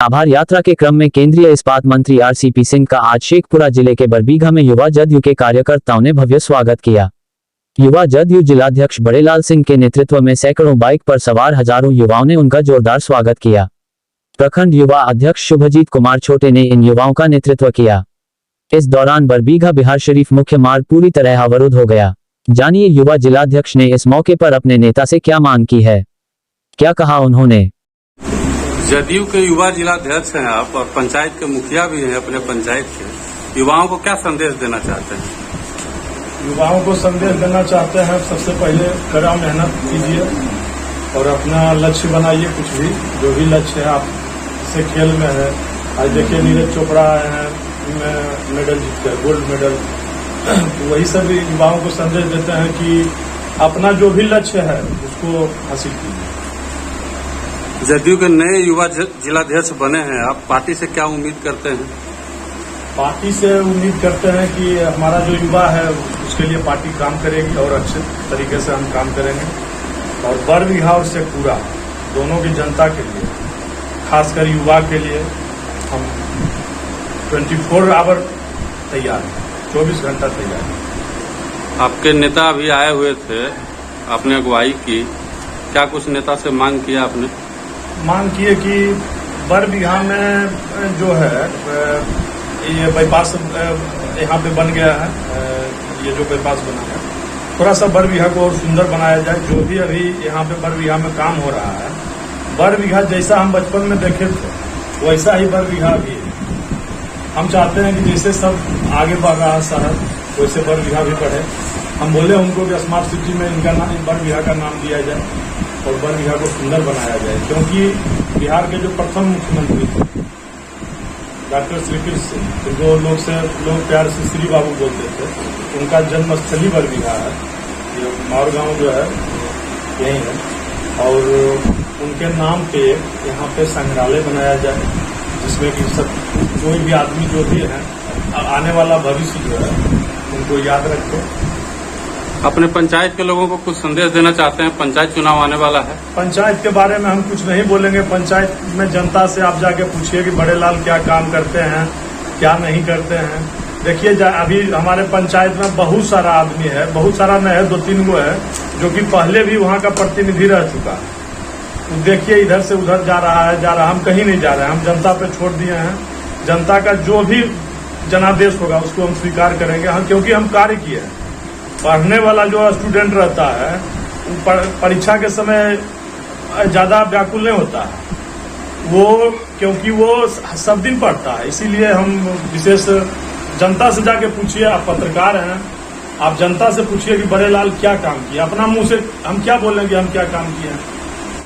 आभार यात्रा के क्रम में केंद्रीय इस्पात मंत्री आरसीपी सिंह का आज शेखपुरा जिले के बरबीघा में युवा जदयू के कार्यकर्ताओं ने भव्य स्वागत किया। युवा जदयू जिलाध्यक्ष बड़ेलाल सिंह के नेतृत्व में सैकड़ों बाइक पर सवार हजारों युवाओं ने उनका जोरदार स्वागत किया। प्रखंड युवा अध्यक्ष शुभजीत कुमार छोटे ने इन युवाओं का नेतृत्व किया। इस दौरान बरबीघा बिहार शरीफ मुख्य मार्ग पूरी तरह अवरुद्ध हो गया। जानिए युवा जिलाध्यक्ष ने इस मौके पर अपने नेता से क्या मांग की है, क्या कहा उन्होंने। जदयू के युवा जिलाध्यक्ष हैं आप और पंचायत के मुखिया भी हैं अपने पंचायत के। युवाओं को क्या संदेश देना चाहते हैं? युवाओं को संदेश देना चाहते हैं, सबसे पहले कड़ा मेहनत कीजिए और अपना लक्ष्य बनाइए। कुछ भी जो भी लक्ष्य है आप से खेल में है, आज देखिए नीरज चोपड़ा आए हैं, मेडल जीतकर गोल्ड मेडल। तो वही सब युवाओं को संदेश देते हैं कि अपना जो भी लक्ष्य है उसको हासिल कीजिए। जदयू के नए युवा जिलाध्यक्ष बने हैं आप, पार्टी से क्या उम्मीद करते हैं? पार्टी से उम्मीद करते हैं कि हमारा जो युवा है उसके लिए पार्टी काम करेगी और अच्छे तरीके से हम काम करेंगे और बरबीघा और शेखपुरा दोनों की जनता के लिए, खासकर युवा के लिए हम 24 आवर तैयार हैं, 24 घंटा तैयार हैं। आपके नेता अभी आए हुए थे, आपने अगुवाई की, क्या कुछ नेता से मांग किया आपने? मांग किए कि बरबीघा में जो है ये बाईपास यहाँ पे बन गया है, ये जो बाईपास बना है थोड़ा सा बरबीघा को और सुंदर बनाया जाए। जो भी अभी यहाँ पे बरबीघा में काम हो रहा है, बरबीघा जैसा हम बचपन में देखे थे वैसा ही बरबीघा भी है। हम चाहते हैं कि जैसे सब आगे बढ़ रहा है शहर, वैसे बरबीघा भी बढ़े। हम बोले उनको कि स्मार्ट सिटी में इनका नाम बरबीघा का नाम दिया जाए और बरबीघा को सुंदर बनाया जाए, क्योंकि बिहार के जो प्रथम मुख्यमंत्री थे डॉक्टर श्रीकृष्ण सिंह, जिनको लोग प्यार से श्री बाबू बोलते थे, उनका जन्मस्थली बरबीघा है। ये मार गांव जो है यही है और उनके नाम पे यहाँ पे संग्रहालय बनाया जाए, जिसमें कि सब कोई भी आदमी जो भी है आने वाला भविष्य जो है उनको याद रखे। अपने पंचायत के लोगों को कुछ संदेश देना चाहते हैं? पंचायत चुनाव आने वाला है। पंचायत के बारे में हम कुछ नहीं बोलेंगे। पंचायत में जनता से आप जाके पूछिए कि बड़ेलाल क्या काम करते हैं, क्या नहीं करते हैं। देखिए अभी हमारे पंचायत में बहुत सारा आदमी है, बहुत सारा नहीं है, 2-3 गो है जो कि पहले भी वहाँ का प्रतिनिधि रह चुका है। तो देखिए इधर से उधर जा रहा है, हम कहीं नहीं जा रहे हैं, हम जनता पे छोड़ दिए हैं। जनता का जो भी जनादेश होगा उसको हम स्वीकार करेंगे, क्योंकि हम कार्य किए हैं। पढ़ने वाला जो स्टूडेंट रहता है परीक्षा के समय ज्यादा व्याकुल नहीं होता है वो, क्योंकि वो सब दिन पढ़ता है। इसीलिए हम विशेष जनता से जाके पूछिए, आप पत्रकार हैं, आप जनता से पूछिए कि बड़ेलाल क्या काम किया। अपना मुंह से हम क्या बोलेंगे हम क्या काम किए हैं।